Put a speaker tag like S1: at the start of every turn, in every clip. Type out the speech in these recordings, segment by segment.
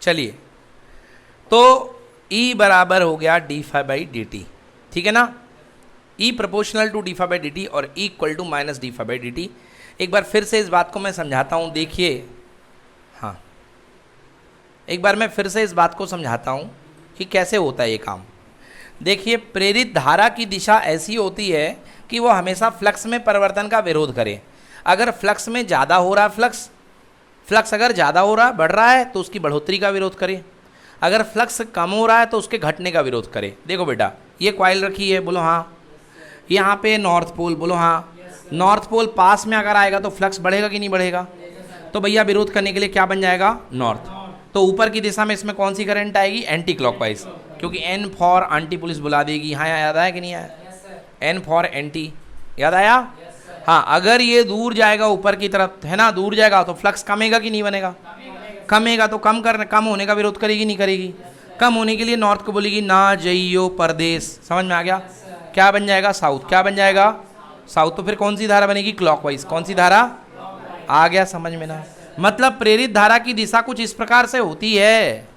S1: चलिए, तो E बराबर हो गया d phi by d t, ठीक है ना। E proportional to d phi by d t और E equal to minus d phi by d t. एक बार फिर से इस बात को मैं समझाता हूँ, देखिए, हाँ, एक बार मैं फिर से इस बात को समझाता हूँ कि कैसे होता है ये काम। देखिए, प्रेरित धारा की दिशा ऐसी होती है कि वो हमेशा फ्लक्स में परिवर्तन का विरोध करे। अगर फ्लक्स में ज़्यादा हो रहा है, फ्लक्स अगर ज़्यादा हो रहा है, बढ़ रहा है, तो उसकी बढ़ोतरी का विरोध करे। अगर फ्लक्स कम हो रहा है तो उसके घटने का विरोध करे। देखो बेटा, ये कॉइल रखी है, बोलो हाँ। यहाँ पे नॉर्थ पोल, बोलो हाँ। नॉर्थ पोल पास में अगर आएगा तो फ्लक्स बढ़ेगा कि नहीं बढ़ेगा? तो भैया विरोध करने के लिए क्या बन जाएगा? नॉर्थ। तो ऊपर की दिशा में इसमें कौन सी करंट आएगी? एंटी क्लॉकवाइज, क्योंकि एन फॉर एंटी पुलिस बुला देगी। हाँ, याद आया कि नहीं आया? एन फॉर एंटी, याद आया? हाँ, अगर ये दूर जाएगा ऊपर की तरफ, है ना, दूर जाएगा तो फ्लक्स कमेगा कि नहीं बनेगा? कमेगा। तो कम होने का विरोध करेगी नहीं करेगी? कम होने के लिए नॉर्थ को बोलेगी ना जइयो परदेश। समझ में आ गया? क्या बन जाएगा? साउथ। क्या बन जाएगा? साउथ। तो फिर कौन सी धारा बनेगी? क्लॉकवाइज। कौन सी धारा? आ गया समझ में ना? मतलब प्रेरित धारा की दिशा कुछ इस प्रकार से होती है।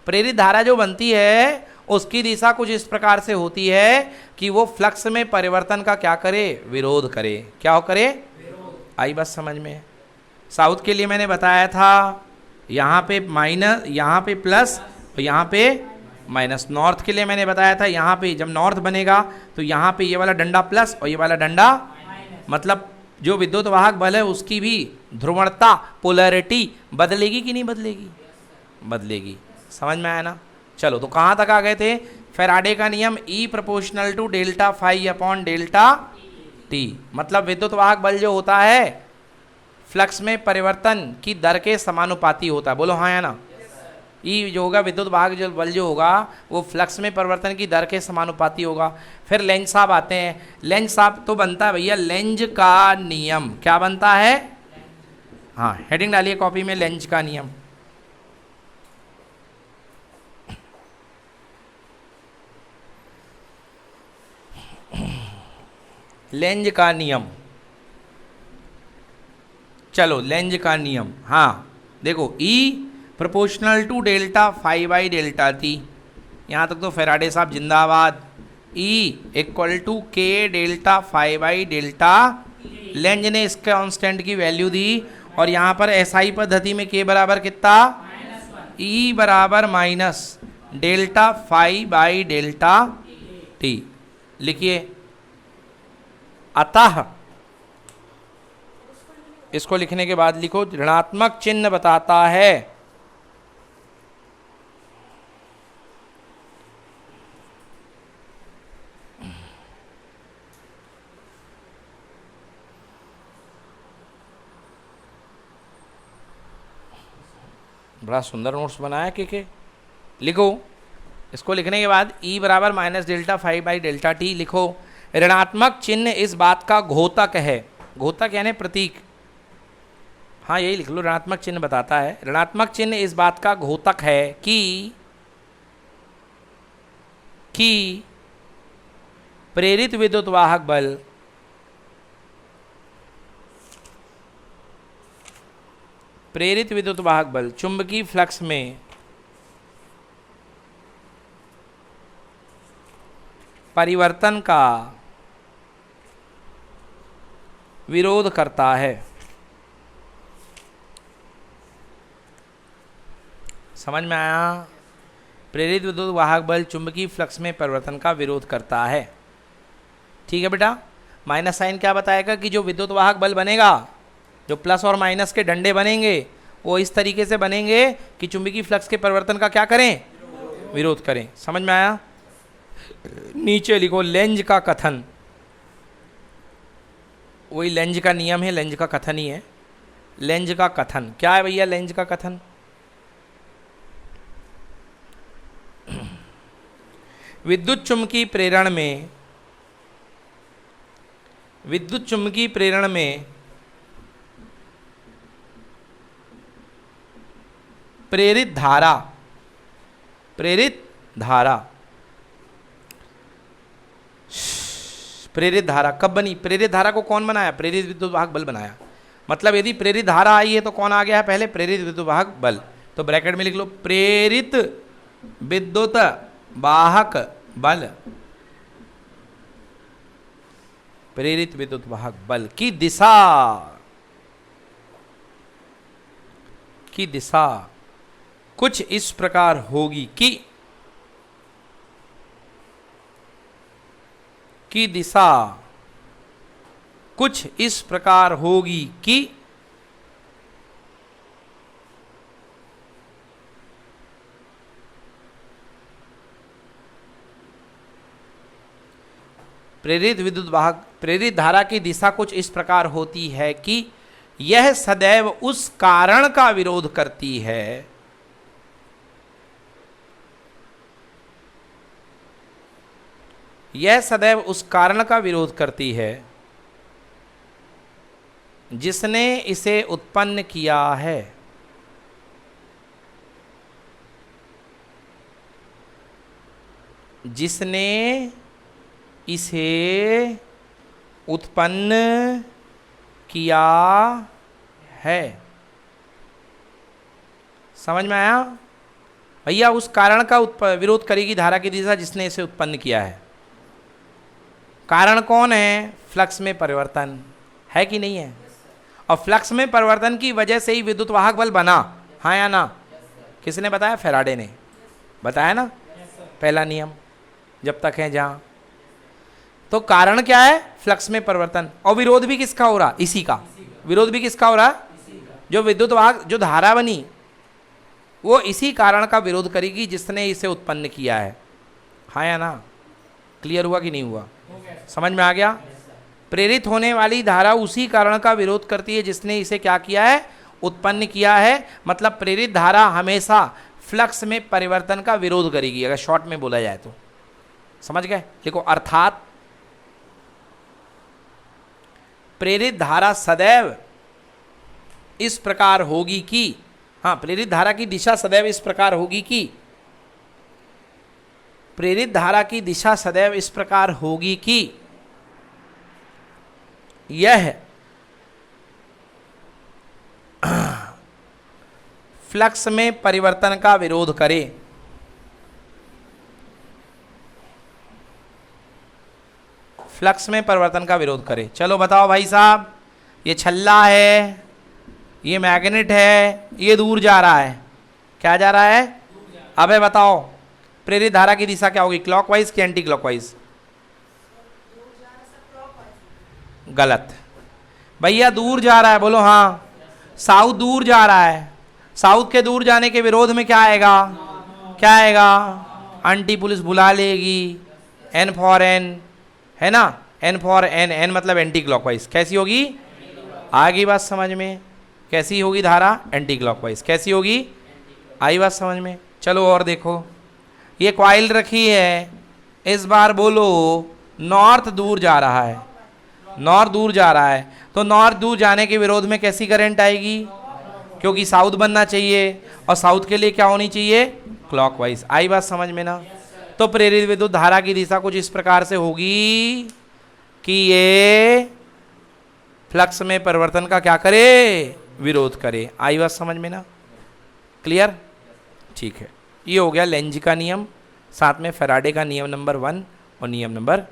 S1: प्रेरित धारा जो बनती है उसकी दिशा कुछ इस प्रकार से होती है कि वो फ्लक्स में परिवर्तन का क्या करे? विरोध करे। क्या करे? आई बस समझ में? साउथ के लिए मैंने बताया था यहाँ पे माइनस, यहाँ पे प्लस और यहाँ पे माइनस। नॉर्थ के लिए मैंने बताया था यहाँ पे जब नॉर्थ बनेगा तो यहाँ पे ये वाला डंडा प्लस और ये वाला डंडा, मतलब जो विद्युत वाहक बल है उसकी भी ध्रुवणता, पोलैरिटी बदलेगी कि नहीं बदलेगी? बदलेगी। समझ में आया ना? चलो, तो कहाँ तक आ गए थे? फैराडे का नियम E proportional to delta phi upon delta t. मतलब विद्युत वाहक बल जो होता है फ्लक्स में परिवर्तन की दर के समानुपाती होता है। बोलो हाँ या ना? E जो होगा, विद्युत वाहक जो बल जो होगा वो फ्लक्स में परिवर्तन की दर के समानुपाती होगा। फिर लेंज साहब आते हैं। लेंज साहब तो बनता है भैया लेंज का नियम। क्या बनता है? हाँ, हेडिंग डालिए कॉपी में, लेंज का नियम। लेंज का नियम, चलो लेंज का नियम। हाँ देखो, E proportional to delta phi by delta t. यहाँ तक तो फैराडे साहब जिंदाबाद। E equal to k delta phi by delta. Lenz ने इस कांस्टेंट की वैल्यू दी और यहाँ पर SI पद्धति में K बराबर कितना? E बराबर minus delta phi by delta t. लिखिए, अतः इसको लिखने के बाद लिखो, ऋणात्मक चिन्ह बताता है बड़ा सुंदर नोट्स बनाया के लिखो। इसको लिखने के बाद E बराबर minus delta phi by delta t लिखो। ऋणात्मक चिन्ह इस बात का घोतक है। घोतक यानी प्रतीक, हाँ यही लिख लो, ऋणात्मक चिन्ह बताता है। ऋणात्मक चिन्ह इस बात का घोतक है कि प्रेरित विद्युत वाहक बल चुंबकीय फ्लक्स में परिवर्तन का विरोध करता है। समझ में आया? प्रेरित विद्युत वाहक बल चुंबकीय फ्लक्स में परिवर्तन का विरोध करता है। ठीक है बेटा? माइनस साइन क्या बताएगा कि जो विद्युत वाहक बल बनेगा, जो प्लस और माइनस के डंडे बनेंगे वो इस तरीके से बनेंगे कि चुंबकीय फ्लक्स के परिवर्तन का क्या करें? विरोध करें। समझ में आया? नीचे लिखो लेंज का कथन। वही लेंज का नियम है, लेंज का कथन ही है। लेंज का कथन क्या है भैया? लेंज का कथन, विद्युत चुम्बकीय प्रेरण में प्रेरित धारा कब बनी? प्रेरित धारा को कौन बनाया? प्रेरित विद्युत वाहक बल बनाया। मतलब यदि प्रेरित धारा आई है तो कौन आ गया है पहले? प्रेरित विद्युत वाहक बल। तो ब्रैकेट में लिख लो प्रेरित विद्युत वाहक बल, प्रेरित विद्युत वाहक बल की दिशा कुछ इस प्रकार होगी की दिशा कुछ इस प्रकार होगी कि प्रेरित विद्युत वाहक, प्रेरित धारा की दिशा कुछ इस प्रकार होती है कि यह सदैव उस कारण का विरोध करती है यह सदैव उस कारण का विरोध करती है जिसने इसे उत्पन्न किया है। जिसने इसे उत्पन्न किया है। समझ में आया भैया? उस कारण का विरोध करेगी धारा की दिशा जिसने इसे उत्पन्न किया है। कारण कौन है? फ्लक्स में परिवर्तन है कि नहीं है? और फ्लक्स में परिवर्तन की वजह से ही विद्युत वाहक बल बना, हाँ या ना? किसने बताया? फैराडे ने बताया ना, पहला नियम जब तक है जहां। तो कारण क्या है? फ्लक्स में परिवर्तन। और विरोध भी किसका हो रहा? इसी का। विरोध भी किसका हो रहा? जो विद्युत वाहक, जो धारा बनी वो इसी कारण का विरोध करेगी जिसने इसे उत्पन्न किया है, हाँ या ना? क्लियर हुआ कि नहीं हुआ? समझ में आ गया? प्रेरित होने वाली धारा उसी कारण का विरोध करती है जिसने इसे क्या किया है? उत्पन्न किया है। मतलब प्रेरित धारा हमेशा फ्लक्स में परिवर्तन का विरोध करेगी, अगर शॉर्ट में बोला जाए तो। समझ गए? देखो, अर्थात प्रेरित धारा सदैव इस प्रकार होगी कि, हाँ, प्रेरित धारा की दिशा सदैव इस प्रकार होगी कि, प्रेरित धारा की दिशा सदैव इस प्रकार होगी कि यह फ्लक्स में परिवर्तन का विरोध करे। फ्लक्स में परिवर्तन का विरोध करे। चलो बताओ भाई साहब, ये छल्ला है, ये मैग्नेट है, ये दूर जा रहा है। क्या जा रहा है? अबे बताओ, प्रेरित धारा की दिशा क्या होगी? क्लॉकवाइज कि एंटी क्लॉकवाइज? गलत भैया, दूर जा रहा है, बोलो हाँ। साउथ दूर जा रहा है, साउथ के दूर जाने के विरोध में क्या आएगा? क्या आएगा? एंटी पुलिस बुला लेगी। एन फॉर एन है ना, एन फॉर एन, एन मतलब एंटी क्लॉकवाइज। कैसी होगी? आगे बात समझ में? कैसी होगी धारा? Anti clockwise. कैसी होगी? आई बात समझ में? चलो और देखो, ये कॉइल रखी है, इस बार बोलो नॉर्थ दूर जा रहा है, नॉर्थ दूर जा रहा है, तो नॉर्थ दूर जाने के विरोध में कैसी करंट आएगी? क्योंकि साउथ बनना चाहिए, और साउथ के लिए क्या होनी चाहिए? क्लॉकवाइज। आई बात समझ में ना? तो प्रेरित विद्युत धारा की दिशा कुछ इस प्रकार से होगी कि ये फ्लक्स में परिवर्तन का क्या करे? विरोध करे। आई बात समझ में ना? क्लियर? ठीक है, ये हो गया लेंज का नियम, साथ में फैराडे का नियम नंबर 1 और नियम नंबर